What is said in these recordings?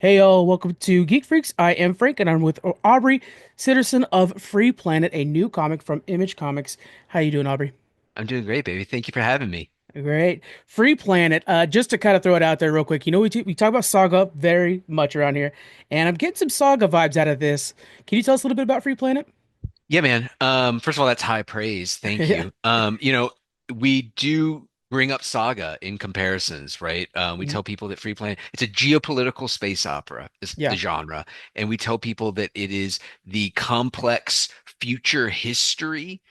Hey y'all, welcome to Geek Freaks. I am Frank and I'm with Aubrey Sitterson of Free Planet, a new comic from Image Comics. How you doing, Aubrey? I'm doing great, baby. Thank you for having me. Great. Free Planet, just to kind of throw it out there real quick, we talk about Saga very much around here, and I'm getting some Saga vibes out of this. Can you tell us a little bit about Free Planet? Yeah, man. First of all, that's high praise. Thank Yeah. you. We do bring up Saga in comparisons, right? We Mhm. tell people that Free Planet, it's a geopolitical space opera, is the Yeah. genre. And we tell people that it is the complex future history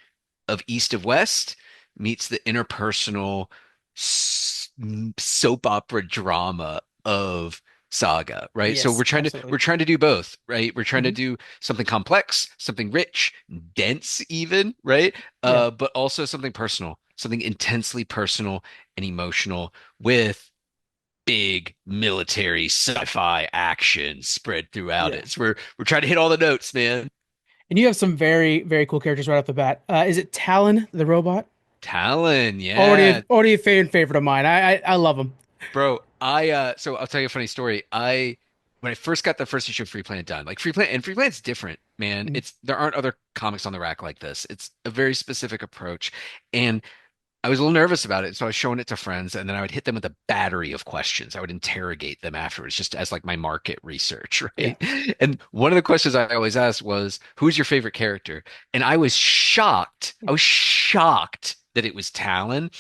of East of West meets the interpersonal soap opera drama of Saga, right? So Yes, we're absolutely. trying to do both, right? We're trying to Hmm. do something complex, something rich, dense even, right? Yeah. But also something personal, something intensely personal and emotional with big military sci-fi action spread throughout Yeah. it. So we're trying to hit all the notes, man. And you have some very, very cool characters right off the bat. Is it Talon, the robot? Talon, yeah. Already a fan favorite of mine. I love him. Bro, I I'll tell you a funny story. I When I first got the first issue of Free Planet done, like Free Planet's different, man. Mhm. There aren't other comics on the rack like this. It's a very specific approach. And I was a little nervous about it, so I was showing it to friends, and then I would hit them with a battery of questions. I would interrogate them afterwards, just as like my market research, Yeah. right? And one of the questions I always asked was, "Who's your favorite character?" And I was shocked. I was shocked that it was Talon,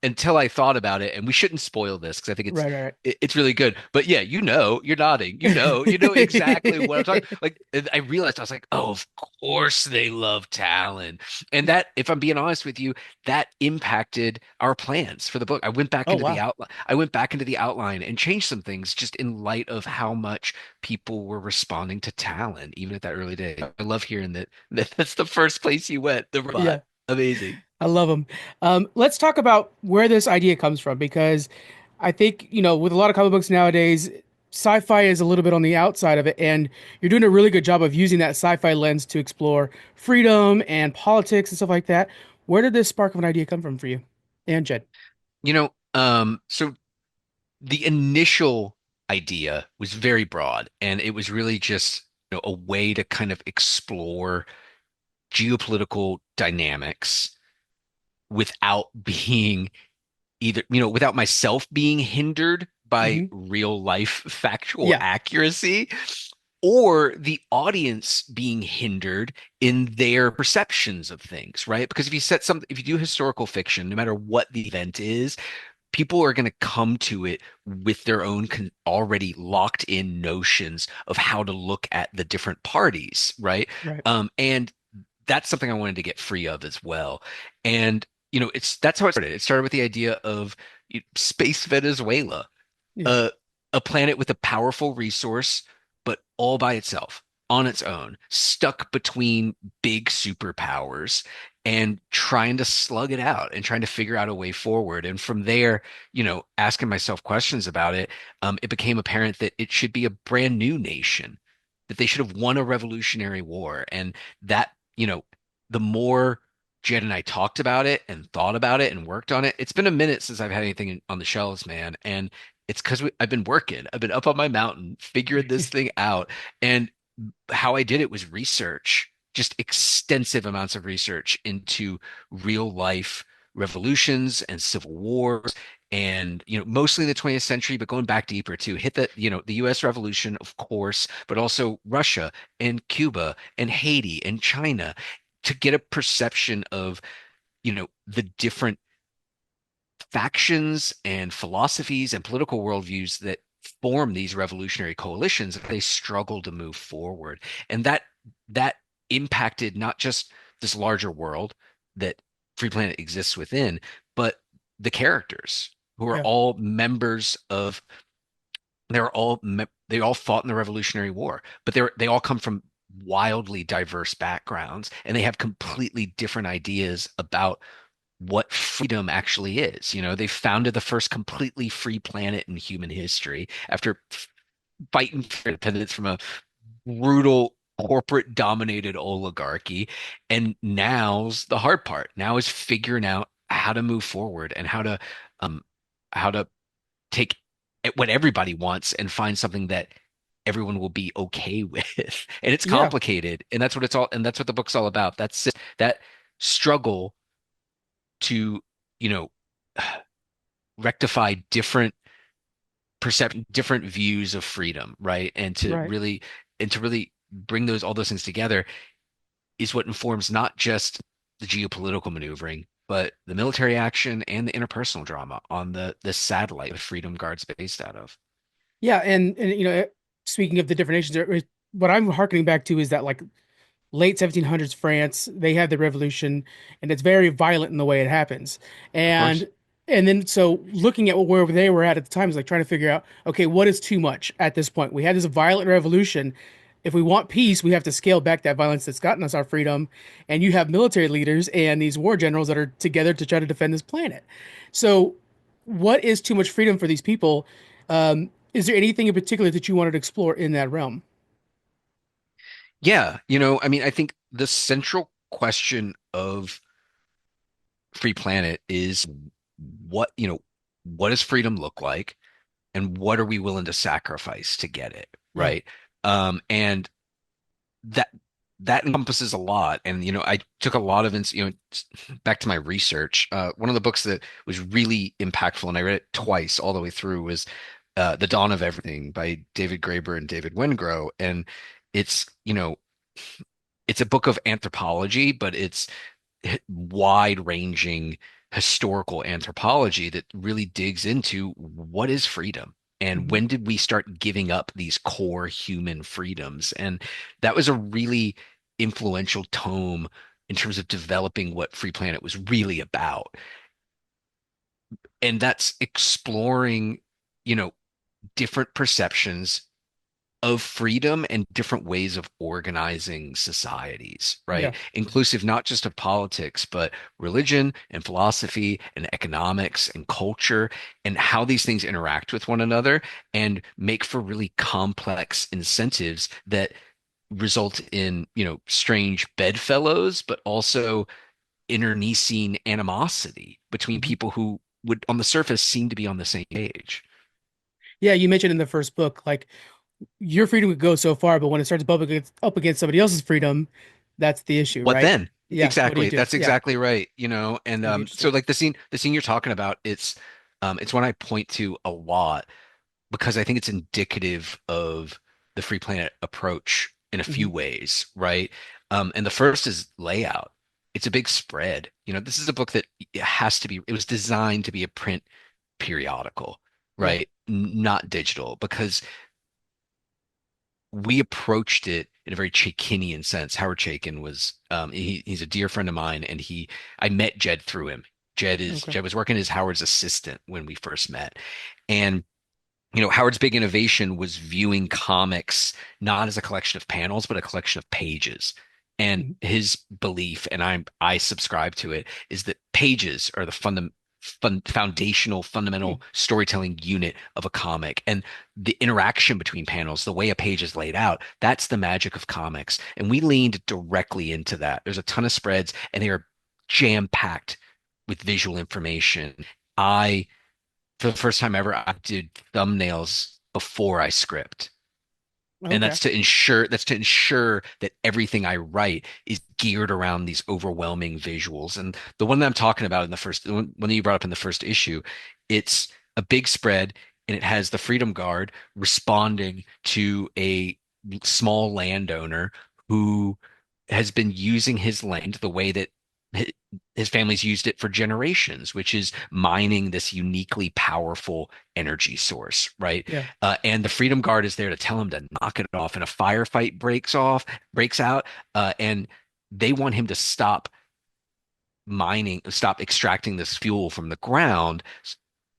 until I thought about it. And we shouldn't spoil this because I think Right, it's really good. But yeah, you're nodding. You know exactly what I'm talking. right. Like, and I realized I was like, oh, of course they love Talon. And that, if I'm being honest with you, that impacted our plans for the book. Oh wow. I went back into the outline and changed some things just in light of how much people were responding to Talon, even at that early day. I love hearing that that's the first place you went, the robot. Yeah. Amazing. I love them. Let's talk about where this idea comes from because I think, with a lot of comic books nowadays, sci-fi is a little bit on the outside of it, and you're doing a really good job of using that sci-fi lens to explore freedom and politics and stuff like that. Where did this spark of an idea come from for you and Jed? So the initial idea was very broad, and it was really just a way to kind of explore geopolitical dynamics without being without myself being hindered by Hmm. real life factual Yeah. accuracy or the audience being hindered in their perceptions of things, right? Because if you do historical fiction, no matter what the event is, people are going to come to it with their own already locked in notions of how to look at the different parties, right? Right. And that's something I wanted to get free of as well. And that's how it started. It started with the idea of space Venezuela, Yeah. a a planet with a powerful resource, but all by itself, on its own, stuck between big superpowers and trying to slug it out and trying to figure out a way forward. And from there, asking myself questions about it, it became apparent that it should be a brand new nation, that they should have won a revolutionary war. And that, the more Jed and I talked about it and thought about it and worked on it, it's been a minute since I've had anything on the shelves, man. And it's because I've been working. I've been up on my mountain figuring this thing out. And how I did it was research, just extensive amounts of research into real life revolutions and civil wars. And, mostly in the 20th century, but going back deeper too, hit the US Revolution, of course, but also Russia and Cuba and Haiti and China to get a perception of, the different factions and philosophies and political worldviews that form these revolutionary coalitions, they struggle to move forward. And that impacted not just this larger world that Free Planet exists within, but the characters who are Yeah. all members of they all fought in the Revolutionary War, but they all come from wildly diverse backgrounds and they have completely different ideas about what freedom actually is. They founded the first completely free planet in human history after fighting for independence from a brutal corporate dominated oligarchy. And now's the hard part. Now is figuring out how to move forward and um how to take what everybody wants and find something that everyone will be okay with. And it's Yeah, complicated, and that's what it's all, and that's what the book's all about. That's that struggle to, you know, rectify different perception, different views of freedom, right? right. And to really bring those all those things together is what informs not just the geopolitical maneuvering, but the military action and the interpersonal drama on the satellite the Freedom Guard's based out of. Yeah, and speaking of the different nations, what I'm harkening back to is that like late 1700s France, they had the revolution, and it's very violent in the way it happens. Of course. And and then so looking at where they were at the time is like trying to figure out, okay, what is too much at this point? We had this violent revolution. If we want peace, we have to scale back that violence that's gotten us our freedom. And you have military leaders and these war generals that are together to try to defend this planet. So, what is too much freedom for these people? Is there anything in particular that you wanted to explore in that realm? Yeah, I mean, I think the central question of Free Planet is what does freedom look like, and what are we willing to sacrifice to get it, Yeah. right? And that that encompasses a lot. And I took a lot of back to my research. One of the books that was really impactful, and I read it twice all the way through, was The Dawn of Everything by David Graeber and David Wengrow. And it's, it's a book of anthropology, but it's wide-ranging historical anthropology that really digs into what is freedom and Mhm. when did we start giving up these core human freedoms. And that was a really influential tome in terms of developing what Free Planet was really about. And that's exploring, you know, different perceptions of freedom and different ways of organizing societies, right? Yeah. Inclusive not just of politics, but religion and philosophy and economics and culture, and how these things interact with one another and make for really complex incentives that result in, strange bedfellows, but also internecine animosity between Mhm. people who would on the surface seem to be on the same page. Yeah, you mentioned in the first book, like your freedom could go so far, but when it starts up against somebody else's freedom, that's the issue, What right? then? Yeah. What do you Exactly. do? That's Yeah. exactly right. And Pretty so interesting. like the scene you're talking about, it's one I point to a lot because I think it's indicative of the Free Planet approach in a few Hmm. ways, right? And the first is layout. It's a big spread. This is a book that it was designed to be a print periodical, Yeah. right? Not digital, because we approached it in a very Chakinian sense. Howard Chaykin was he's a dear friend of mine, and I met Jed through him. Okay. Jed was working as Howard's assistant when we first met. And Howard's big innovation was viewing comics not as a collection of panels, but a collection of pages. And Mhm. his belief, and I subscribe to it, is that pages are the foundational, Hmm. fundamental storytelling unit of a comic. And the interaction between panels, the way a page is laid out, that's the magic of comics. And we leaned directly into that. There's a ton of spreads, and they are jam-packed with visual information. I For the first time ever, I did thumbnails before I script. And Okay. that's to ensure that everything I write is geared around these overwhelming visuals. And the one that I'm talking about in the one that you brought up in the first issue, it's a big spread, and it has the Freedom Guard responding to a small landowner who has been using his land the way that his family's used it for generations, which is mining this uniquely powerful energy source, right? Yeah. And the Freedom Guard is there to tell him to knock it off, and a firefight breaks out, and they want him to stop extracting this fuel from the ground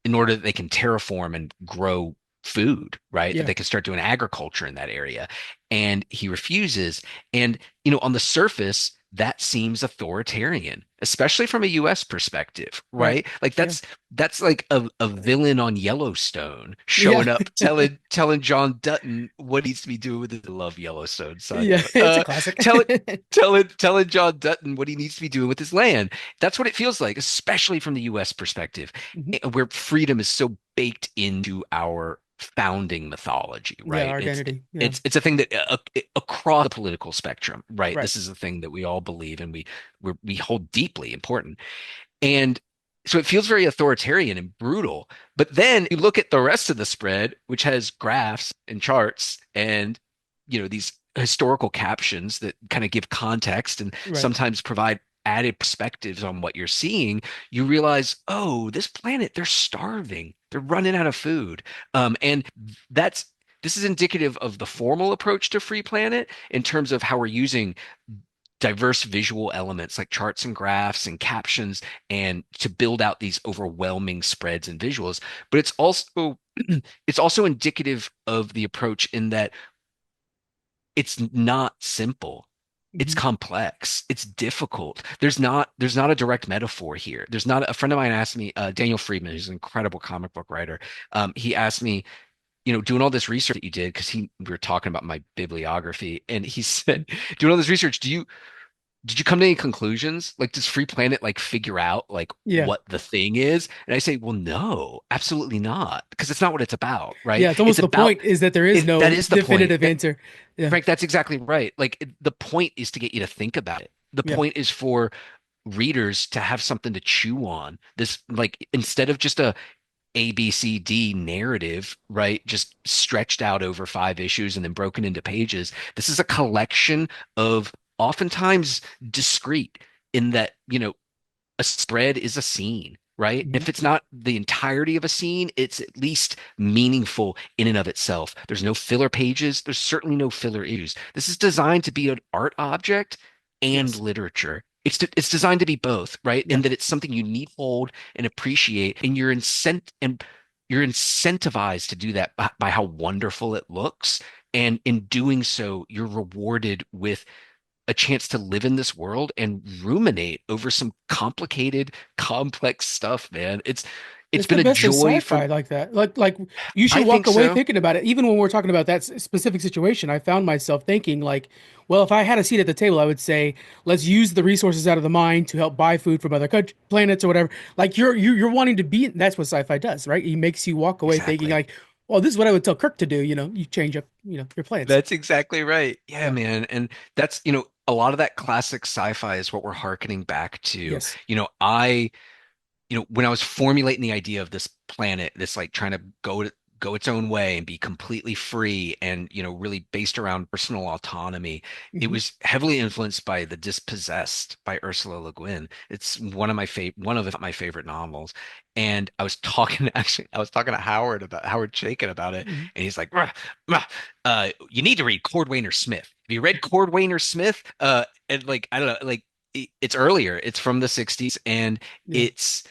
in order that they can terraform and grow food, right? That Yeah. they can start doing agriculture in that area. And he refuses. And, on the surface, that seems authoritarian, especially from a US perspective, Right. right? Like Yeah. that's like a villain on Yellowstone Yeah. showing up telling John Dutton what he needs to be doing with it. I love Yellowstone, side Yeah. note. It's a classic. Tell it telling John Dutton what he needs to be doing with his land. That's what it feels like, especially from the US perspective, Mhm. where freedom is so baked into our founding mythology, Yeah, right? our It's identity. Yeah. it's a thing that across the political spectrum, right? Right. This is a thing that we all believe and we hold deeply important. And so it feels very authoritarian and brutal. But then you look at the rest of the spread, which has graphs and charts and these historical captions that kind of give context and Right. sometimes provide added perspectives on what you're seeing. You realize, oh, this planet, they're starving. They're running out of food. And that's this is indicative of the formal approach to Free Planet in terms of how we're using diverse visual elements like charts and graphs and captions and to build out these overwhelming spreads and visuals. But it's also it's also indicative of the approach in that it's not simple. It's Hmm. complex. It's difficult. There's not a direct metaphor here. There's not a friend of mine asked me, Daniel Friedman, who's an incredible comic book writer. He asked me, doing all this research that you did, because we were talking about my bibliography, and he said, doing all this research, did you come to any conclusions? Like, does Free Planet like figure out like Yeah. what the thing is? And I say, well, no, absolutely not, because it's not what it's about, right? Yeah. It's It's almost the about point is that there is that no is the point. definitive answer. Yeah. Frank, that's exactly right. Like the point is to get you to think about it. The Yeah. point is for readers to have something to chew on. This like instead of just a B C D narrative, right? Just stretched out over 5 issues and then broken into pages. This is a collection of oftentimes discrete in that, a spread is a scene, right? Hmm. If it's not the entirety of a scene, it's at least meaningful in and of itself. There's no filler pages. There's certainly no filler issues. This is designed to be an art object and Yes. literature. It's designed to be both, right? Yeah. And that it's something you need to hold and appreciate, and you're incentivized to do that by how wonderful it looks. And in doing so, you're rewarded with a chance to live in this world and ruminate over some complicated, complex stuff, man. It's It's the been a best of joy sci-fi for like that. Like you should I walk think away so. thinking about it. Even when we're talking about that specific situation, I found myself thinking like, well, if I had a seat at the table, I would say, let's use the resources out of the mine to help buy food from other planets or whatever. Like you're wanting to be. That's what sci-fi does, right? It makes you walk away thinking Exactly. like, well, this is what I would tell Kirk to do. You change up, your plans. That's exactly right. Yeah, Yeah. man. And that's, a lot of that classic sci-fi is what we're hearkening back to. Yes. When I was formulating the idea of this planet, this like trying to go its own way and be completely free and, really based around personal autonomy, it Hmm. was heavily influenced by The Dispossessed by Ursula Le Guin. It's one of, if not my favorite novels. And I was talking to Howard Chaykin about it, Hmm. and he's like, you need to read Cordwainer Smith. Have you read Cordwainer Smith? And like, I don't know, like it's earlier. It's from the 60s, and Yeah. it's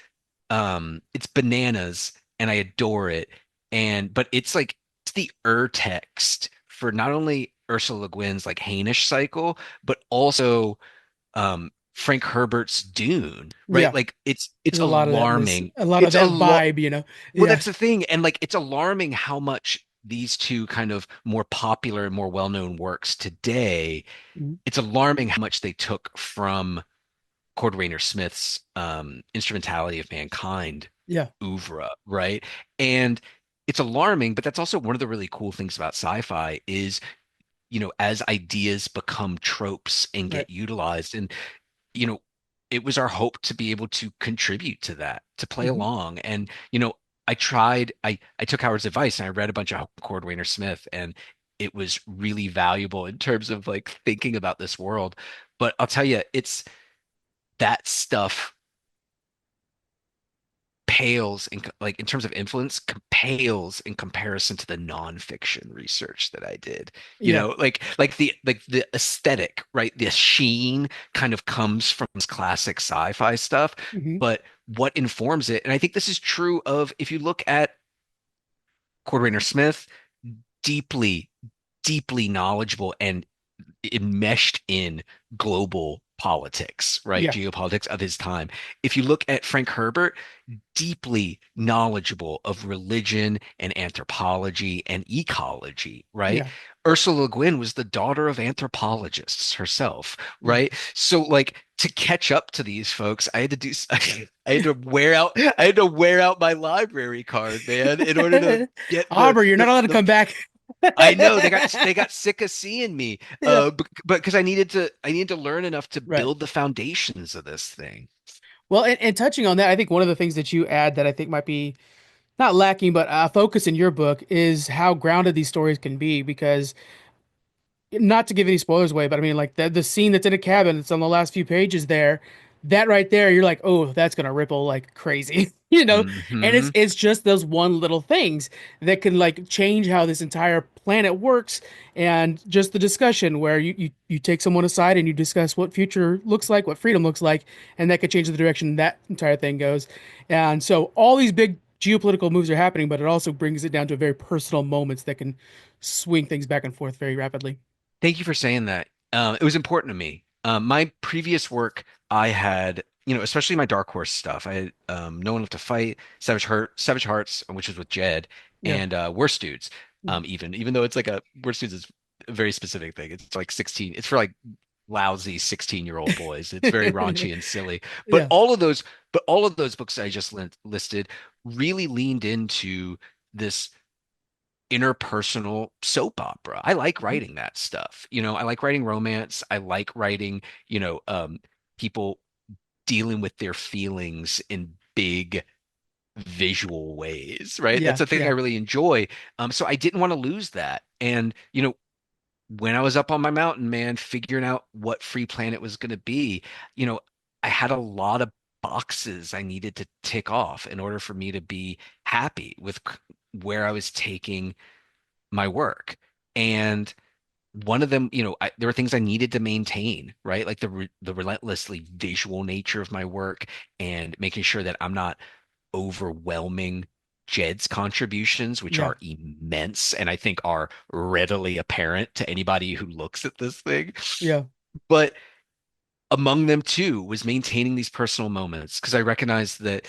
it's bananas and I adore it. But it's like it's the text for not only Ursula Le Guin's like Hainish cycle, but also Frank Herbert's Dune, right? Yeah. Like it's There's a lot of that in this. alarming. A lot of It's a that lot. vibe. Well, Yeah. that's the thing. And like it's alarming how much these two kind of more popular and more well-known works today, Mhm. it's alarming how much they took from Cordwainer Smith's Instrumentality of Mankind Yeah. oeuvre, right? And it's alarming, but that's also one of the really cool things about sci-fi is, as ideas become tropes and Right. get utilized, and you know, it was our hope to be able to contribute to that, to play Hmm. along. And, I took Howard's advice and I read a bunch of Cordwainer Smith, and it was really valuable in terms of like thinking about this world. But I'll tell you, it's that stuff pales in like in terms of influence pales in comparison to the nonfiction research that I did. Yeah. The aesthetic, right? The sheen kind of comes from this classic sci-fi stuff, Hmm. but what informs it, and I think this is true of if you look at Cordwainer Smith, deeply, deeply knowledgeable and enmeshed in global politics, right? Yeah. Geopolitics of his time. If you look at Frank Herbert, deeply knowledgeable of religion and anthropology and ecology, right? Yeah. Ursula Le Guin was the daughter of anthropologists herself, Yeah. right? So like to catch up to these folks, I had to do I had to wear out my library card, man, in order to get Aubrey, you're not allowed to the come back. I know they got sick of seeing me, Yeah. but because I needed to learn enough to Right. build the foundations of this thing. Well, and touching on that, I think one of the things that you add that I think might be not lacking, but focus in your book is how grounded these stories can be. Because not to give any spoilers away, but I mean, like the scene that's in a cabin, it's on the last few pages there, that right there, you're like, oh, that's gonna ripple like crazy, you know? And Hmm. it's just those one little things that can like change how this entire planet works, and just the discussion where you take someone aside and you discuss what future looks like, what freedom looks like, and that could change the direction that entire thing goes. And so all these big geopolitical moves are happening, but it also brings it down to very personal moments that can swing things back and forth very rapidly. Thank you for saying that. It was important to me. My previous work, I had, especially my Dark Horse stuff. I had No One Left to Fight, Savage Hearts, which was with Jed, Yeah. and Worst Dudes. Mhm. Even though it's like a Worst Dudes is a very specific thing. It's like 16. It's for like lousy 16-year-old boys. It's very raunchy and silly. But Yeah. all of those books I just listed really leaned into this interpersonal soap opera. I like Mhm. writing that stuff. I like writing romance. I like writing, people dealing with their feelings in big visual ways, right? That's Yeah. the thing I Yeah. really enjoy. So I didn't want to lose that. And, when I was up on my mountain, man, figuring out what Free Planet was going to be, you know, I had a lot of boxes I needed to tick off in order for me to be happy with where I was taking my work. And one of them, there were things I needed to maintain, right? Like the relentlessly visual nature of my work and making sure that I'm not overwhelming Jed's contributions, which Yeah. are immense and I think are readily apparent to anybody who looks at this thing. Yeah. But among them too was maintaining these personal moments because I recognized that,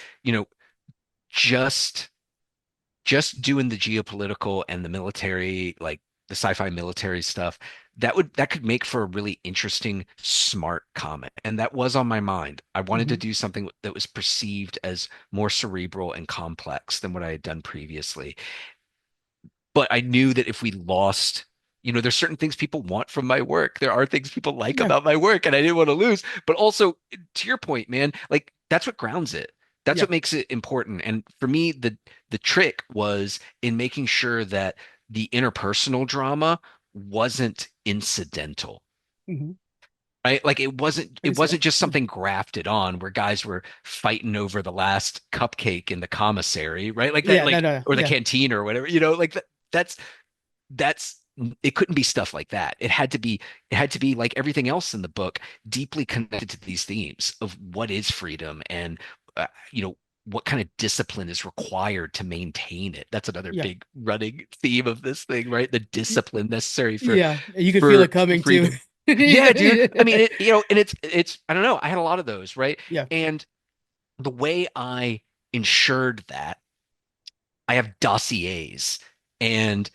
just doing the geopolitical and the military, like the sci-fi military stuff, that could make for a really interesting, smart comic. And that was on my mind. I wanted to Hmm. do something that was perceived as more cerebral and complex than what I had done previously. But I knew that if we lost, there's certain things people want from my work. There are things people like Yeah. about my work, and I didn't want to lose. But also, to your point, man, like that's what grounds it. That's Yeah. what makes it important. And for me, the trick was in making sure that the interpersonal drama wasn't incidental. Hmm. Right? Like I it can see wasn't that. just something grafted on where guys were fighting over the last cupcake in the commissary, right? Like that, Yeah. No. like No. or the Yeah. canteen or whatever, like that's that's it couldn't be stuff like that. It had to be like everything else in the book, deeply connected to these themes of what is freedom and uh, you know what kind of discipline is required to maintain it. That's another Yeah. big running theme of this thing, right? The discipline necessary for Yeah. You could feel for it coming too. freedom. Yeah, dude. I mean, and it's I don't know. I had a lot of those, right? Yeah. And the way I ensured that I have dossiers, and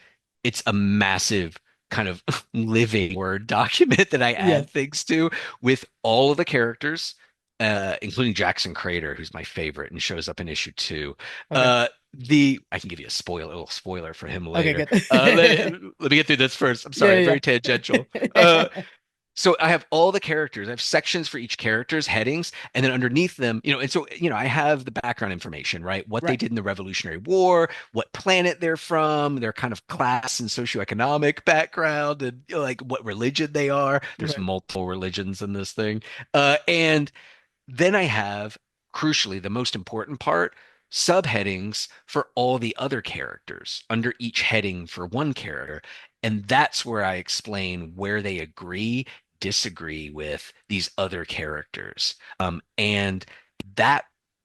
it's a massive kind of living Word document that I Yeah. add things to with all of the characters, including Jackson Crater, who's my favorite and shows up in issue 2. Okay. The I can give you a little spoiler for him Okay. later. Good. Let me get through this first. I'm sorry, I'm Yeah. very tangential. Yeah. So I have all the characters. I have sections for each character's headings, and then underneath them, and so I have the background information, right? What they Right. did in the Revolutionary War, what planet they're from, their kind of class and socioeconomic background, and like what religion they are. There's Right. multiple religions in this thing, and then I have, crucially, the most important part, subheadings for all the other characters under each heading for one character. And that's where I explain where they agree, disagree with these other characters. And that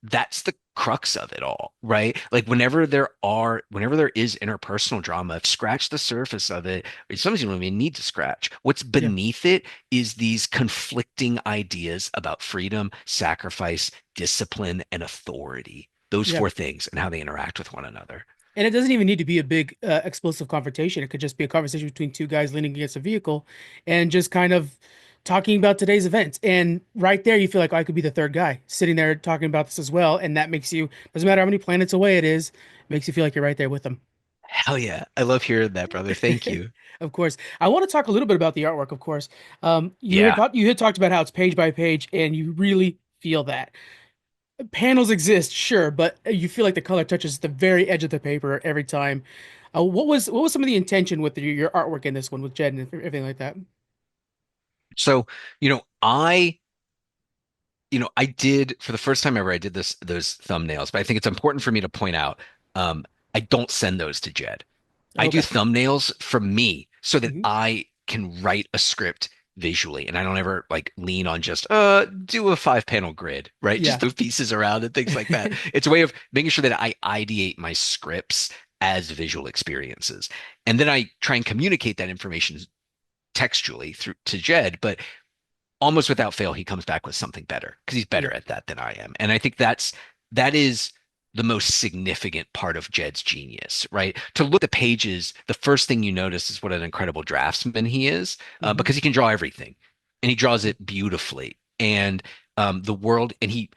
that's the crux of it all, right? Like whenever there is interpersonal drama, scratch the surface of it. Sometimes you don't even need to scratch. What's Yeah. beneath it is these conflicting ideas about freedom, sacrifice, discipline, and authority. Those Yeah. four things and how they interact with one another. And it doesn't even need to be a big explosive confrontation. It could just be a conversation between two guys leaning against a vehicle and just kind of talking about today's events. And right there, you feel like, oh, I could be the third guy sitting there talking about this as well. And that makes you, doesn't matter how many planets away it is, makes you feel like you're right there with them. Hell yeah. I love hearing that, brother. Thank you. Of course. I want to talk a little bit about the artwork, of course. Yeah. You had talked about how it's page by page, and you really feel that. Panels exist, sure, but you feel like the color touches the very edge of the paper every time. What was some of the intention with your artwork in this one with Jed and everything like that? So, you know, I did for the first time ever, I did those thumbnails, but I think it's important for me to point out, um, I don't send those to Jed. I do Okay. thumbnails for me so that Hmm. I can write a script visually and I don't ever like lean on just do a 5 panel grid, right? Just Yeah. those pieces around and things like that. It's a way of making sure that I ideate my scripts as visual experiences. And then I try and communicate that information textually through to Jed, but almost without fail, he comes back with something better because he's Yeah. better at that than I am. And I think that is the most significant part of Jed's genius, right? To look at the pages, the first thing you notice is what an incredible draftsman he is, Hmm. because he can draw everything, and he draws it beautifully. And the world, and he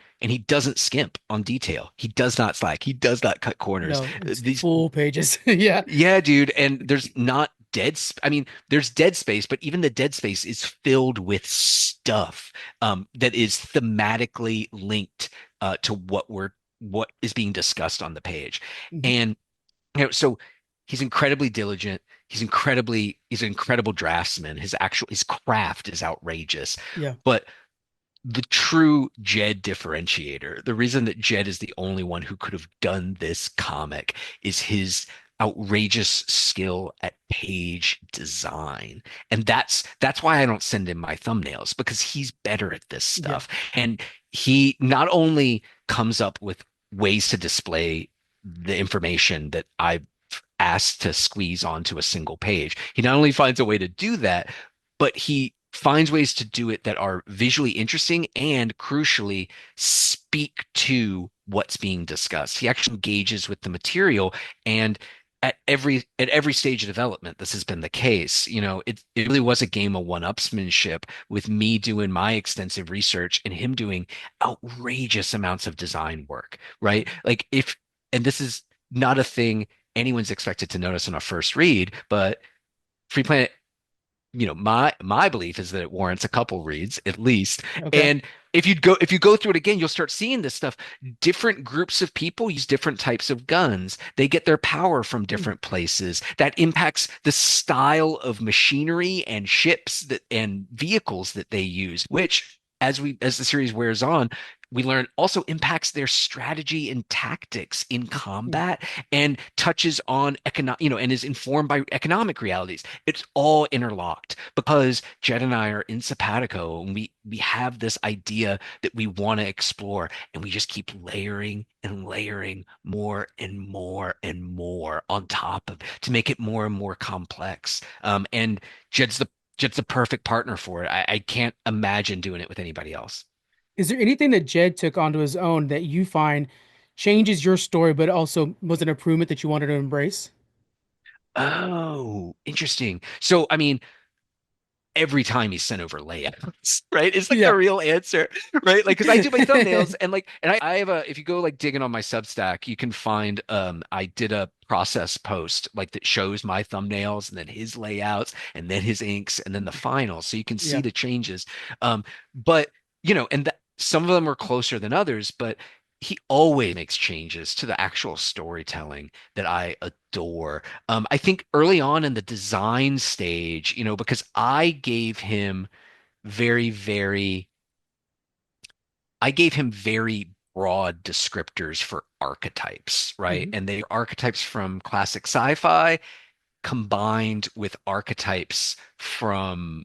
doesn't skimp on detail. He does not slack. He does not cut corners. No, it's These full pages. Yeah. Yeah, dude. And there's not I mean, there's dead space, but even the dead space is filled with stuff that is thematically linked to what is being discussed on the page. Hmm. And so he's incredibly diligent. He's an incredible draftsman. His craft is outrageous. Yeah. But the true Jed differentiator, the reason that Jed is the only one who could have done this comic is his outrageous skill at page design. And that's why I don't send him my thumbnails because he's better at this Yeah. stuff. And he not only comes up with ways to display the information that I've asked to squeeze onto a single page. He not only finds a way to do that, but he finds ways to do it that are visually interesting and crucially speak to what's being discussed. He actually engages with the material and at every stage of development, this has been the case. It really was a game of one-upsmanship with me doing my extensive research and him doing outrageous amounts of design work, right? And this is not a thing anyone's expected to notice on a first read, but Free Planet, my belief is that it warrants a couple reads at least. Okay. And if you go through it again, you'll start seeing this stuff. Different groups of people use different types of guns. They get their power from Hmm. different places. That impacts the style of machinery and ships and vehicles that they use, which as the series wears on, we learn also impacts their strategy and tactics in Hmm. combat and touches on and is informed by economic realities. It's all interlocked because Jed and I are in Simpatico and we have this idea that we want to explore and we just keep layering and layering more and more and more on top of to make it more and more complex. And Jed's the Jed's the perfect partner for it. I can't imagine doing it with anybody else. Is there anything that Jed took onto his own that you find changes your story, but also was an improvement that you wanted to embrace? Oh, interesting. So, I mean, every time he's sent over layouts, right? It's like the Yeah. real answer, right? Like, because I do my thumbnails and I have if you go like digging on my Substack, you can find I did a process post like that shows my thumbnails and then his layouts and then his inks and then the final, so you can see Yeah. the changes. But and some of them are closer than others, but he always makes changes to the actual storytelling that I adore. I think early on in the design stage, because very, very, I gave him very broad descriptors for archetypes, right? Hmm. And they archetypes from classic sci-fi combined with archetypes from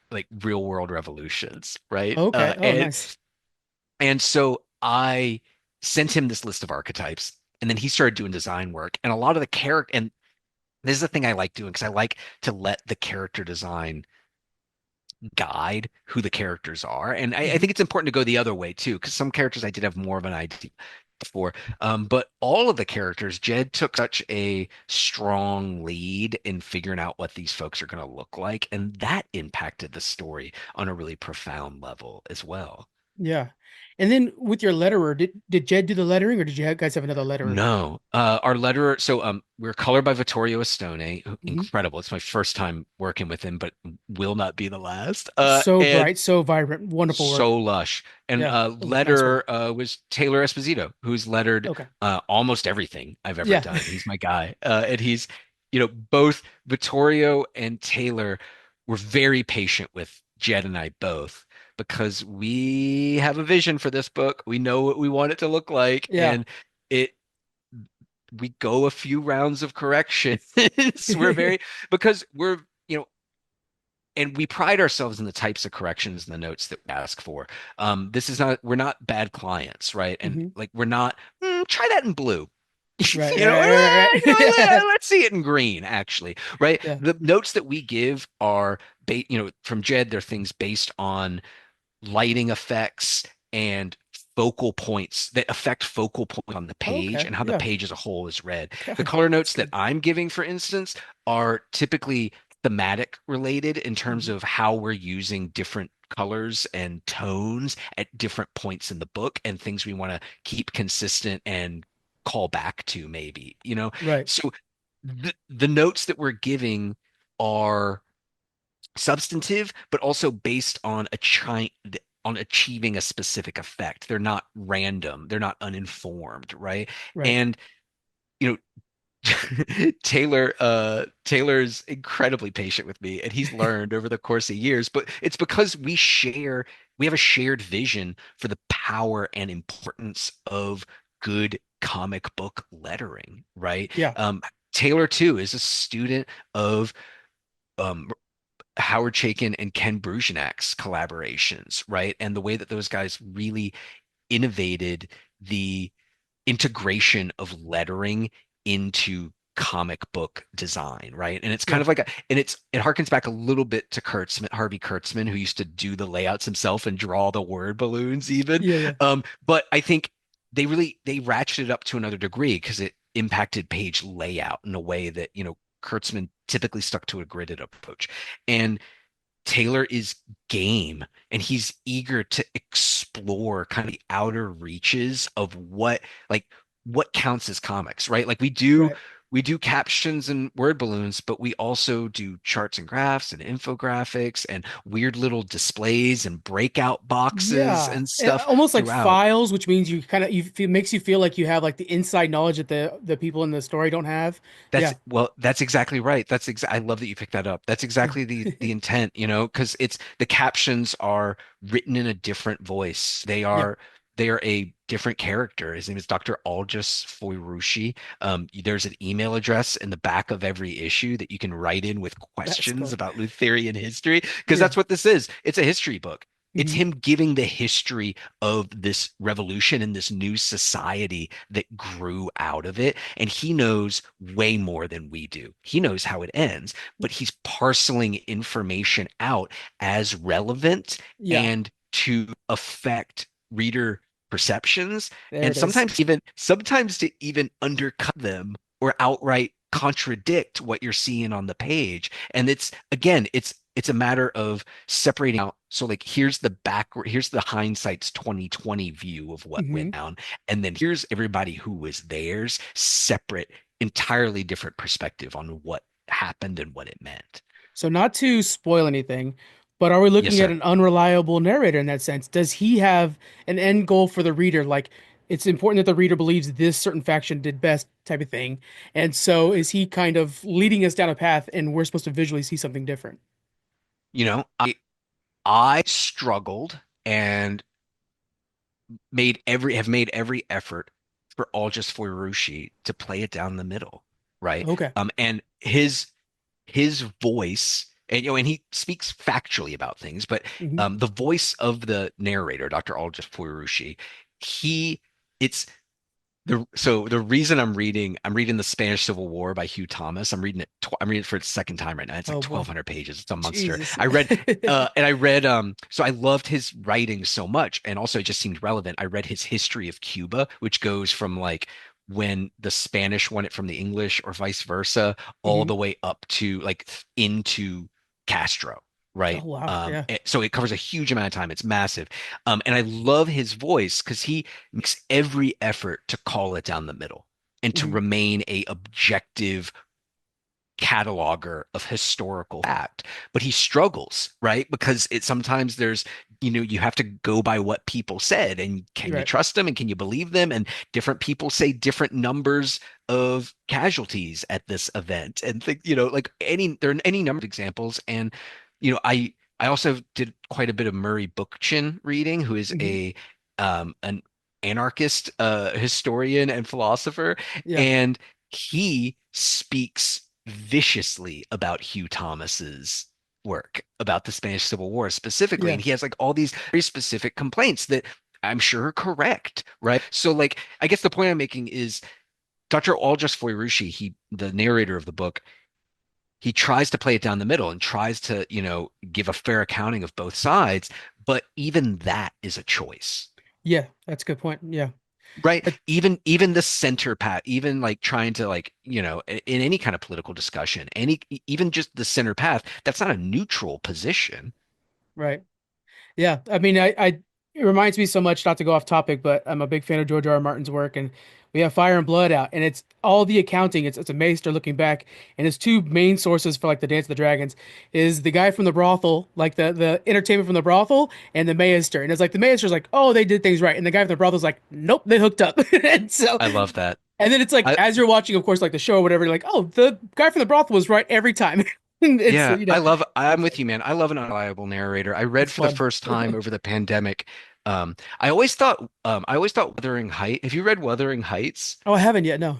like real world revolutions, right? Okay. Oh, And nice. and so I sent him this list of archetypes, and then he started doing design work. And a lot of the character, and this is the thing I like doing because I like to let the character design guide who the characters are. And I Hmm. think it's important to go the other way too, because some characters I did have more of an idea for. But all of the characters, Jed took such a strong lead in figuring out what these folks are going to look like. And that impacted the story on a really profound level as well. Yeah. And then with your letterer, did Jed do the lettering, or did guys have another letterer? No, our letterer. So we're colored by Vittorio Estone. Hmm. Incredible. It's my first time working with him, but will not be the last. So And bright, so vibrant, wonderful work. so lush. And Yeah, it was nice letter work. was Taylor Esposito, who's lettered Okay. almost everything I've ever Yeah. done. He's my guy. And he's, both Vittorio and Taylor were very patient with Jed and I both because we have a vision for this book. We know what we want it to look like, Yeah. and it we go a few rounds of corrections. We're very because we're and we pride ourselves in the types of corrections and the notes that we ask for. This is not, we're not bad clients, right? And Hmm. like, we're not, try that in blue. Right, right, right, right. Let's see it in green, actually, right? Yeah. The notes that we give are, from Jed, they're things based on lighting effects and focal points that affect focal points on the page Okay. and how the Yeah. page as a whole is read. The God, color that's notes that good. I'm giving, for instance, are typically thematic related in terms Hmm. of how we're using different colors and tones at different points in the book and things we want to keep consistent and call back to maybe. Right. So the notes that we're giving are substantive, but also based on on achieving a specific effect. They're not random. They're not uninformed, right? Right. And you know, Taylor's incredibly patient with me, and he's learned over the course of years. But it's because we have a shared vision for the power and importance of good comic book lettering, right? Yeah. Taylor too is a student of um, Howard Chaykin and Ken Brujanak's collaborations, right? And the way that those guys really innovated the integration of lettering into comic book design, right? And it's kind Yeah. of like it harkens back a little bit to Harvey Kurtzman, who used to do the layouts himself and draw the word balloons even. Yeah. Yeah. But I think they ratcheted it up to another degree because it impacted page layout in a way that, Kurtzman typically stuck to a gridded approach. And Taylor is game and he's eager to explore kind of the outer reaches of what counts as comics, right? Like Right. we do captions and word balloons, but we also do charts and graphs and infographics and weird little displays and breakout boxes Yeah. and And stuff almost like throughout. files, which means you kind of it makes you feel like you have like the inside knowledge that the people in the story don't have. That's Yeah. well, that's exactly right. I love that you picked that up. That's exactly the intent, because it's the captions are written in a different voice. Yeah. They are a different character. His name is Dr. Aldous Ferrucci. There's an email address in the back of every issue that you can write in with That's questions cool. about Lutherian history, because Yeah. that's what this is. It's a history book. It's Hmm. him giving the history of this revolution and this new society that grew out of it. And he knows way more than we do. He knows how it ends, but he's parceling information out as relevant Yeah. and to affect reader perceptions, There and it is. sometimes to even undercut them or outright contradict what you're seeing on the page. And it's again, it's a matter of separating out. So like here's the hindsight's 2020 view of what went Hmm. down. And then here's everybody who was theirs, separate, entirely different perspective on what happened and what it meant. So not to spoil anything, but are we Yes, looking at sir. an unreliable narrator in that sense? Does he have an end goal for the reader? Like it's important that the reader believes this certain faction did best type of thing. And so is he kind of leading us down a path and we're supposed to visually see something different? I struggled and made every effort for all just for Rushi to play it down the middle, right? Okay. And his voice, and and he speaks factually about things, but Hmm. the voice of the narrator, Dr. Aldous Furushi, he it's the reason I'm reading The Spanish Civil War by Hugh Thomas. I'm reading it for the second time right now. It's like Oh boy. 1,200 pages. It's a monster. Jesus. I read so I loved his writing so much, and also it just seemed relevant. I read his history of Cuba, which goes from like when the Spanish won it from the English or vice versa, all Hmm. the way up to like into Castro, Oh right? wow. Yeah. So it covers a huge amount of time. It's massive. And I love his voice because he makes every effort to call it down the middle and to Hmm. remain a objective cataloger of historical fact, but he struggles, right? Because it sometimes there's, you have to go by what people said, and can you Right. trust them and can you believe them? And different people say different numbers of casualties at this event, and think, like there are any number of examples. And I also did quite a bit of Murray Bookchin reading, who is Hmm. an anarchist historian and philosopher, Yeah. and he speaks viciously about Hugh Thomas's work, about the Spanish Civil War specifically. Yeah. And he has like all these very specific complaints that I'm sure are correct, right? So like I guess the point I'm making is Dr. Aldous Ferrucci, the narrator of the book, he tries to play it down the middle and tries to, give a fair accounting of both sides, but even that is a choice. Yeah. That's a good point. Yeah. Right. Uh, Even the center path, even like trying to like, in any kind of political discussion, even just the center path, that's not a neutral position. right. Yeah, I mean, it reminds me so much, not to go off topic, but I'm a big fan of George R. R. Martin's work, and we have Fire and Blood out, and it's all the accounting. It's a maester looking back, and his two main sources for like the Dance of the Dragons is the guy from the brothel, like the entertainment from the brothel, and the maester. And it's like the maester's like, oh, they did things right, and the guy from the brothel's like, nope, they hooked up. And so, I love that. and then it's like I as you're watching, of course, like the show or whatever, you're like, oh, the guy from the brothel was right every time. It's Yeah, I'm it's with you, man. I love an unreliable narrator. I read it's for the fun. first time over the pandemic. I always thought Wuthering Heights. Have you read Wuthering Heights? Oh, I haven't yet. No.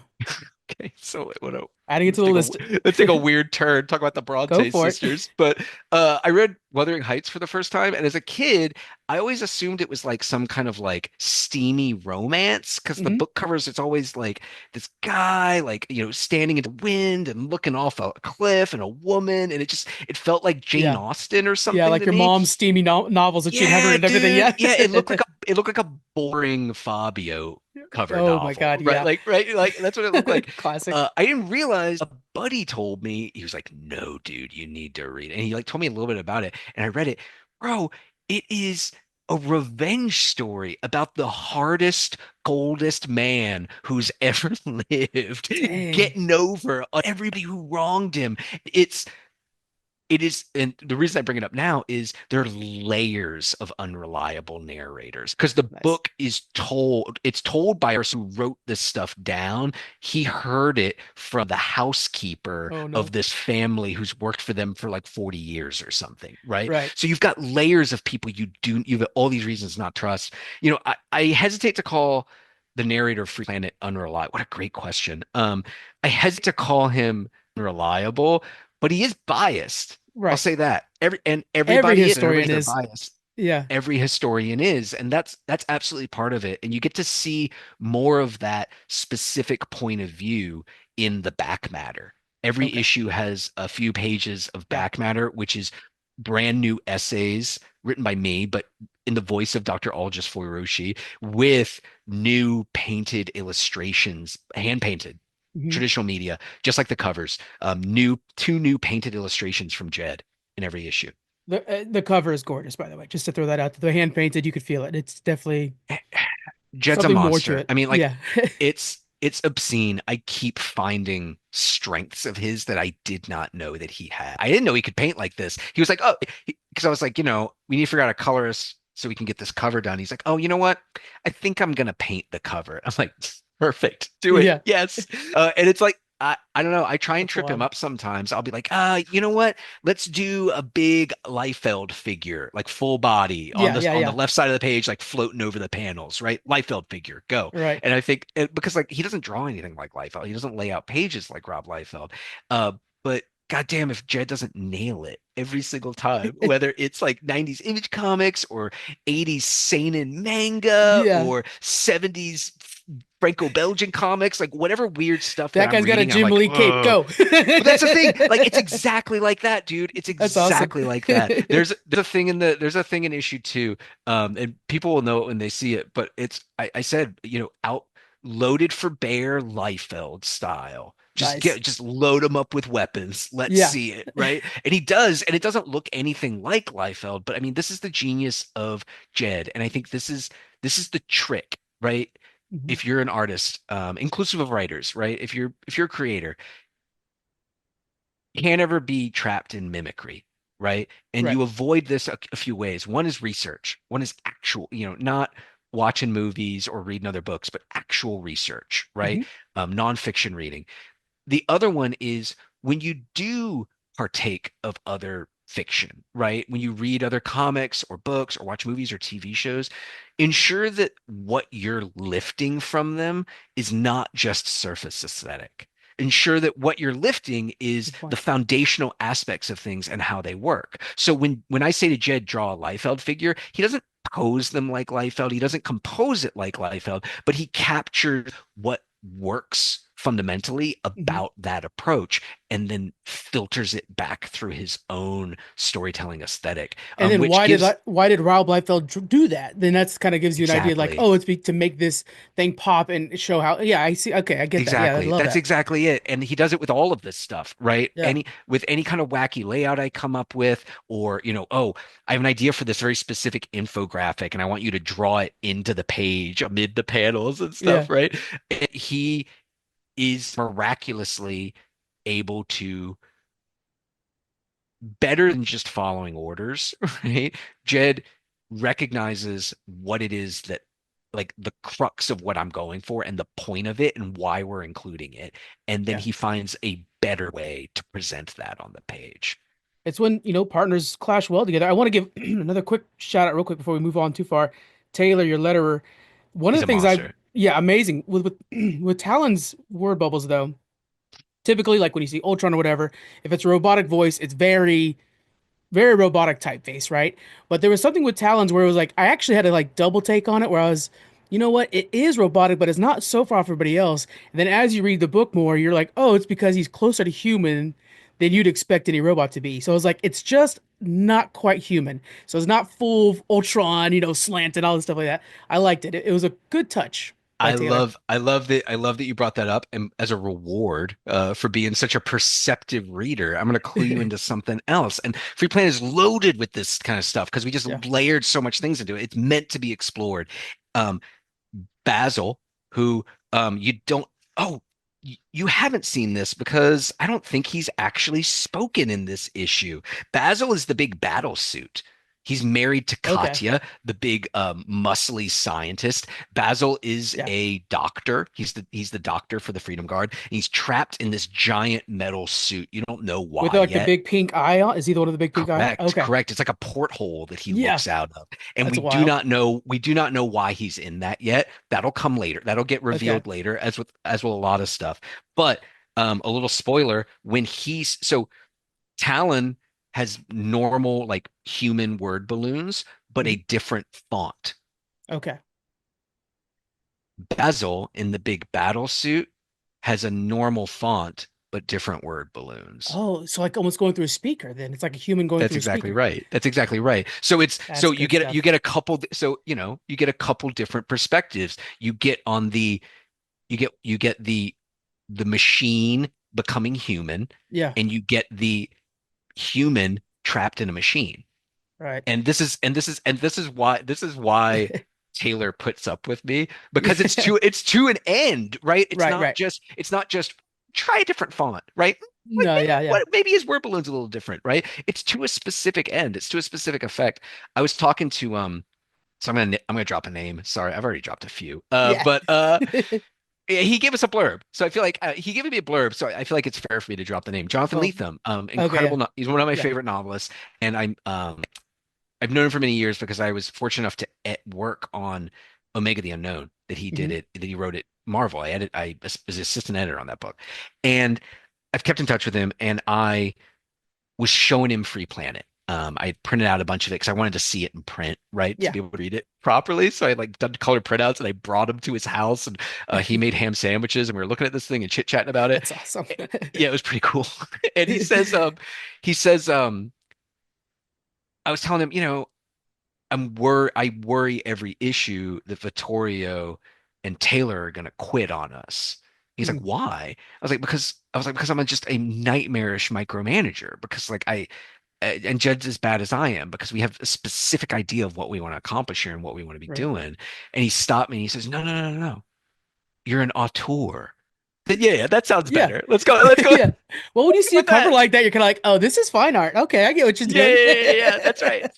Okay, so what a, Adding it to the list. let's take a weird turn, talk about the Go Bronte for it. sisters. But I read Wuthering Heights for the first time, and as a kid, I always assumed it was like some kind of like steamy romance because the Hmm. book covers it's always like this guy like standing in the wind and looking off a cliff and a woman, and it felt like Jane Yeah. Austen or Yeah, something like to your me. mom's steamy novels that she'd have her Yeah, and everything. dude. Yeah. Yeah, it looked like a boring Fabio cover Oh my novel, God. right? Yeah. Like that's what it looked like. Classic. I didn't realize a buddy told me he was like, "No, dude, you need to read it." And he like told me a little bit about it, and I read it. Bro, it is a revenge story about the hardest, coldest man who's ever lived, Dang. getting over on everybody who wronged him. It's it is, and the reason I bring it up now is there are layers of unreliable narrators because the Nice. book it's told by a person who wrote this stuff down. He heard it from the housekeeper Oh no. of this family who's worked for them for like 40 years or something, right? Right. So you've got layers of people you have all these reasons not trust. I hesitate to call the narrator of Free Planet unreliable. What a great question. I hesitate to call him unreliable, but he is biased. I'll Right. say that. Every Everybody is, and historian everybody's their is. bias. Yeah. Every historian is, and that's absolutely part of it. And you get to see more of that specific point of view in the back matter. Every Okay. issue has a few pages of Yeah. back matter, which is brand new essays written by me, but in the voice of Dr. Algis Foiroshi, with new painted illustrations, hand painted, Hmm. traditional media, just like the covers. New two new painted illustrations from Jed in every issue. The cover is gorgeous, by the way. Just to throw that out. The hand painted, you could feel it. It's definitely Jed's a something more to monster. it. I mean, like Yeah. it's obscene. I keep finding strengths of his that I did not know that he had. I didn't know he could paint like this. He was like, oh, because I was like, we need to figure out a colorist so we can get this cover done. He's like, oh, you know what? I think I'm gonna paint the cover. I'm like, perfect, do it, Yeah. yes. And it's like. I don't know. I try and That's trip him wild. up sometimes. I'll be like, you know what? Let's do a big Liefeld figure, like full body Yeah. Yeah. on the Yeah. left side of the page, like floating over the panels, right? Liefeld figure, go. Right. And I think because like he doesn't draw anything like Liefeld, he doesn't lay out pages like Rob Liefeld. But goddamn, if Jed doesn't nail it every single time, whether it's like 90s Image Comics or 80s seinen manga Yeah. or 70s Franco-Belgian comics, like whatever weird stuff that That I'm guy's got a reading, I'm Jim like, Lee cape. ugh. Go. But that's the thing. Like it's exactly like that, dude. It's That's awesome. exactly like that. There's a thing in issue two, and people will know it when they see it. But I said, out loaded for bear Liefeld style. Nice. Just load him up with weapons. Let's Yeah. see it, right? And he does, and it doesn't look anything like Liefeld. But I mean, this is the genius of Jed, and I think this is the trick, right? Mhm. If you're an artist, inclusive of writers, right? If you're a creator can't ever be trapped in mimicry, right? And Right. you avoid this a few ways. One is research. One is actual, not watching movies or reading other books, but actual research, right? Hmm. Nonfiction reading. The other one is when you do partake of other fiction, right? When you read other comics or books or watch movies or TV shows, ensure that what you're lifting from them is not just surface aesthetic. Ensure that what you're lifting is Good the point. foundational aspects of things and how they work. So when I say to Jed, draw a Liefeld figure, he doesn't pose them like Liefeld. He doesn't compose it like Liefeld, but he captures what works fundamentally Hmm. about that approach and then filters it back through his own storytelling aesthetic, And then which gives why did Raoul Bleifeld do that? Then that's kind of gives you an idea like, exactly oh, to make this thing pop and show how. Yeah, I see. Okay, I get that. Yeah, I exactly love that's that. exactly it. And he does it with all of this stuff, right? Yeah. Any kind of wacky layout I come up with, or oh, I have an idea for this very specific infographic and I want you to draw it into the page amid the panels and Yeah. stuff, right? He is miraculously able to better than just following orders, right? Jed recognizes what it is that like the crux of what I'm going for and the point of it and why we're including it. And then Yeah. he finds a better way to present that on the page. It's when, partners clash well together. I want to give another quick shout out real quick before we move on too far. Taylor, your letterer. One of He's the a things monster. yeah, amazing. With with Talon's word bubbles though, typically like when you see Ultron or whatever, if it's a robotic voice, it's very robotic typeface, right? But there was something with Talons where it was like I actually had to like double take on it where I was, you know what, it is robotic, but it's not so far off everybody else. And then as you read the book more, you're like, oh, it's because he's closer to human than you'd expect any robot to be. So it's like it's just not quite human. So it's not full Ultron, slant and all this stuff like that. I liked it. It was a good touch by Taylor. I love that you brought that up. And as a reward for being such a perceptive reader, I'm going to clue you into something else. And Free Plan is loaded with this kind of stuff because we just Yeah. layered so much things into it. It's meant to be explored. Um, Basil, who you don't, oh, you haven't seen this because I don't think he's actually spoken in this issue. Basil is the big battle suit. He's married to Okay. Katya, the big muscly scientist. Basil is Yeah. a doctor. He's the doctor for the Freedom Guard. And he's trapped in this giant metal suit. You don't know With why like the yet. big pink eye on. Is he the one with the big pink eye? Correct, Okay. correct. It's like a porthole that he Yeah. looks out of. And That's wild. we do not know why he's in that yet. That'll come later. That'll get Okay. revealed later, as with a lot of stuff. But a little spoiler, so Talon has normal like human word balloons, but a Mhm. different font. Okay. Basil in the big battle suit has a normal font, but different word balloons. Oh, so like almost going through a speaker then. It's like a human going That's through a exactly speaker. right. That's exactly right. So That's you good get you stuff. get a couple you get a couple different perspectives. You get the machine becoming human Yeah, and you get the human trapped in a machine. right. And this is why Taylor puts up with me because Yeah, it's to an end, right? It's right, not right. just it's not just try a different font, right? Like No, maybe yeah, yeah. maybe his word balloon's a little different, right? It's to a specific end. It's to a specific effect. I was talking to so I'm gonna drop a name. Sorry, I've already dropped a few. Yeah. But yeah, he gave us a blurb, so I feel like he gave me a blurb, so I feel like it's fair for me to drop the name. Jonathan Well, Lethem, okay, yeah. incredible. No He's one of my Yeah. favorite novelists, and I've known him for many years because I was fortunate enough to work on Omega the Unknown Hmm. that he wrote at Marvel. I was assistant editor on that book, and I've kept in touch with him, and I was showing him Free Planet. I printed out a bunch of it because I wanted to see it in print, right, to Yeah. be able to read it properly. So I like done color printouts and I brought him to his house and he made ham sandwiches and we were looking at this thing and chit-chatting about it. That's awesome. Yeah, it was pretty cool. And he says, I was telling him, I worry every issue that Vittorio and Taylor are gonna quit on us. He's like, Mhm. why? Because I'm just a nightmarish micromanager because and Jed's as bad as I am because we have a specific idea of what we want to accomplish here and what we want to be Right. doing. And he stopped me and he says, no, no, no, no, no. You're an auteur. I said, yeah, yeah, that sounds Yeah. better. Let's go Yeah. Well, when you see a with cover that. like that, you're kind of like, oh, this is fine art. Okay, I get what you're Yeah, yeah, doing. yeah, yeah, yeah, that's right.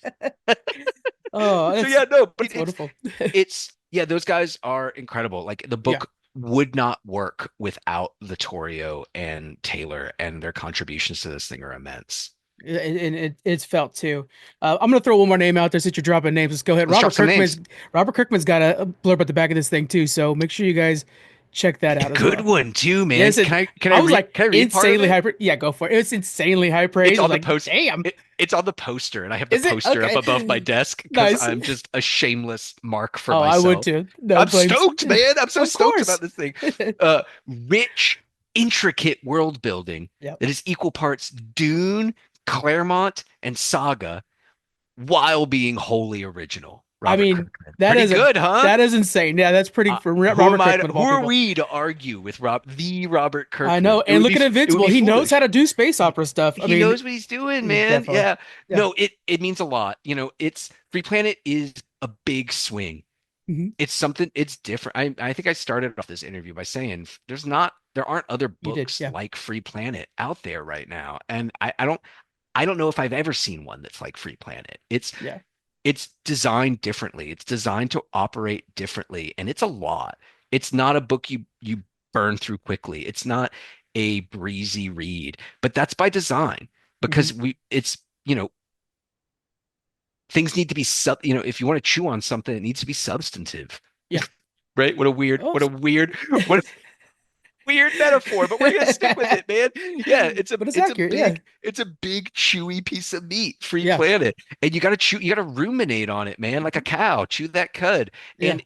Oh, So yeah, no, but that's wonderful. it's yeah, those guys are incredible. Like the Yeah. book would not work without Vittorio and Taylor, and their contributions to this thing are immense. And it's felt too. I'm gonna throw one more name out there since you're dropping names. Let's go ahead. Let's drop some names. Robert Kirkman's got a blurb at the back of this thing too, so make sure you guys check that A out as good well. one too, man. Yes, it. I was like Can I read part of insanely it? hyper. Yeah, go for it. It's insanely high It's praise. I was on the like, post. damn, It's on the poster, and I have the is it poster up above my okay? desk because Nice. I'm just a shameless mark for Oh, I would myself. too. No I'm claims. stoked, man. I'm so Of stoked course. about this thing. Rich, intricate world building Yep. that is equal parts Dune, Claremont, and Saga, while being wholly original. I Robert mean, Kirkman. that Pretty is a good, huh? that is insane. Yeah, that's pretty for Robert Kirkman of Who all are people. we to argue with the Robert I Kirkman? know. And look at It would Invincible. be He knows how foolish. to do space opera stuff. I He mean, knows what he's doing, man. definitely. Yeah. Yeah. No, it means a lot. It's Free Planet is a big swing. Hmm. It's something, it's different. I think I started off this interview by saying there aren't other You did. books Yeah. like Free Planet out there right now. And I don't know if I've ever seen one that's like Free Planet. Yeah. It's designed differently. It's designed to operate differently, and it's a lot. It's not a book you burn through quickly. It's not a breezy read, but that's by design Hmm. because things need to be if you want to chew on something, it needs to be substantive, Yeah. right? Oh, What a weird metaphor, but we're gonna stick with it, man. Yeah, but it's accurate. Yeah. it's a big chewy piece of meat, Free Yeah. Planet, and you gotta ruminate on it, man, like a Mhm. cow, chew that cud, Yeah. and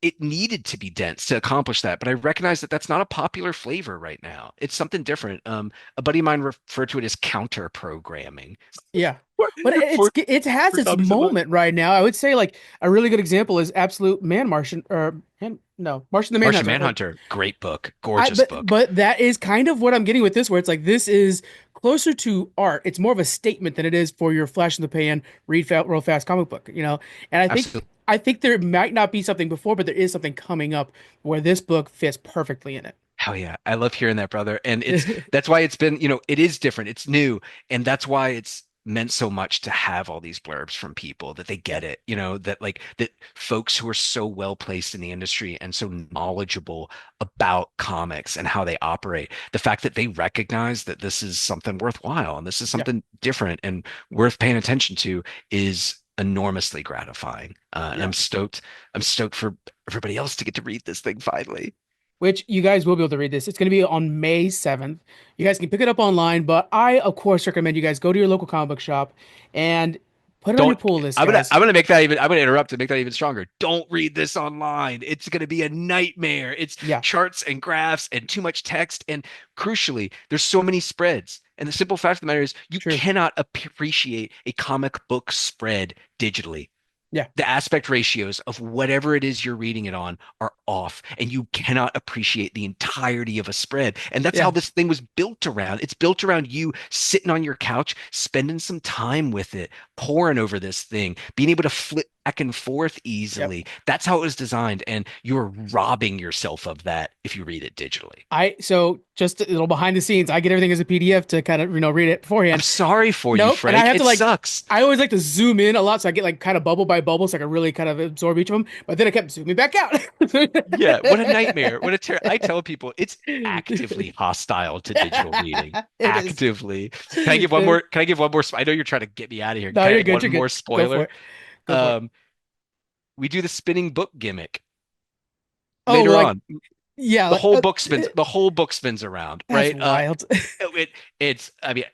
it needed to be dense to accomplish that, but I recognize that that's not a popular flavor right now. It's something different. A buddy of mine referred to it as counter programming Yeah. for But it has for its comics and books. moment right now. I would say like a really good example is Absolute Man Martian or no, Martian the Martian Manhunter. Manhunter, great book, gorgeous book. But that is kind of what I'm getting with this, where it's like this is closer to art. It's more of a statement than it is for your flash in the pan, real fast comic book, you know. And Absolutely. I think there might not be something before, but there is something coming up where this book fits perfectly in Hell yeah. I love hearing that, brother. And it. that's why it's been, it is different. It's new. And that's why it's meant so much to have all these blurbs from people that they Yeah, get it, that folks who are so well placed in the industry and so knowledgeable about comics and how they operate, the fact that they recognize that this is something worthwhile and this is yeah, something different and worth paying attention to is enormously gratifying. And yeah. I'm stoked for everybody else to get to read this thing finally. Which you guys will be able to read this. It's going to be on May 7th. You guys can pick it up online, but I, of course, recommend you guys go to your local comic book shop and put it on your Don't pull list, guys. I'm gonna make that even I'm gonna interrupt and make that even stronger. Don't read this online. It's gonna be a nightmare. It's Yeah, charts and graphs and too much text. And crucially, there's so many spreads. And the simple fact of the matter is you true. cannot appreciate a comic book spread digitally. Yeah, The aspect ratios of whatever it is you're reading it on are off, and you cannot appreciate the entirety of a spread. And that's how yeah, this thing was built around. It's built around you sitting on your couch, spending some time with it, poring over this thing, being able to flip back and forth yep. easily. That's how it was designed, and you're robbing yourself of that if you read it digitally. So just a little behind the scenes, I get everything as a PDF to kind of, read it I'm beforehand. sorry for you, Nope. And I Frank. have to It like, sucks. I always like to zoom in a lot. So I get like kind of bubble by bubble. So I can really kind of absorb each of them. But then I kept zooming back out. Yeah, what a nightmare. I tell people it's actively hostile to digital reading. It is. Actively. Can I give one more I know you're trying to get me out of here. No, Can I you're add good. one You're more good. Go for spoiler? it. Go for it. Um, we do the spinning book gimmick Oh, later like, on. yeah, like The whole book spins around, that's right? wild. It, it's I mean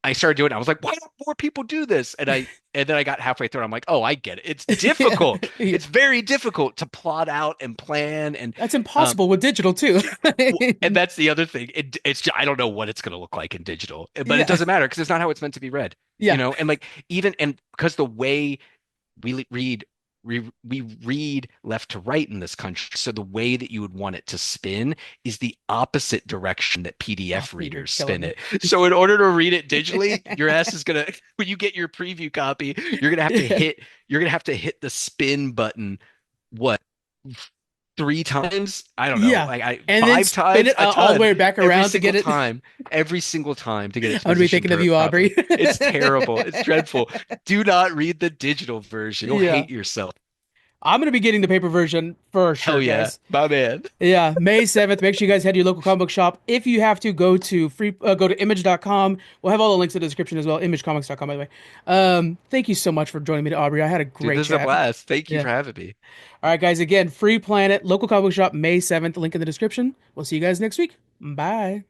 I started doing it. I was like, why don't more people do this? And then I got halfway through and I'm like, oh, I get it. It's Yeah, difficult. yeah. It's very difficult to plot out and plan and That's um impossible with digital too. and that's the other thing. I don't know what it's going to look like in digital, but it Yeah, doesn't matter because it's not how it's meant to be read, yeah. and like even and because the way we read we read left to right in this country. So the way that you would want it to spin is the opposite direction that Oh, PDF you're readers killing spin me. it. So in order to read it digitally, your ass is gonna when you get your preview copy, Yeah, you're gonna have to hit the spin button what three times? I don't know, yeah. like I And then five spin times, it a all the ton, way back around to get it. every single time to get it to I'm gonna be position thinking of you, properly. Aubrey. It's terrible. It's dreadful. Do not read the digital version. You'll Yeah. hate yourself. I'm gonna be getting the paper version for sure, Hell yeah, guys. my man. Yeah, May 7th. Make sure you guys head to your local comic book shop. If you have to, go to image.com. We'll have all the links in the description as well. Imagecomics.com, by the way. Thank you so much for joining me, Aubrey. I had a Dude, great this is a chat. blast. Thank you Yeah. for having me. All right, guys. Again, Free Planet, local comic book shop, May 7th. Link in the description. We'll see you guys next week. Bye.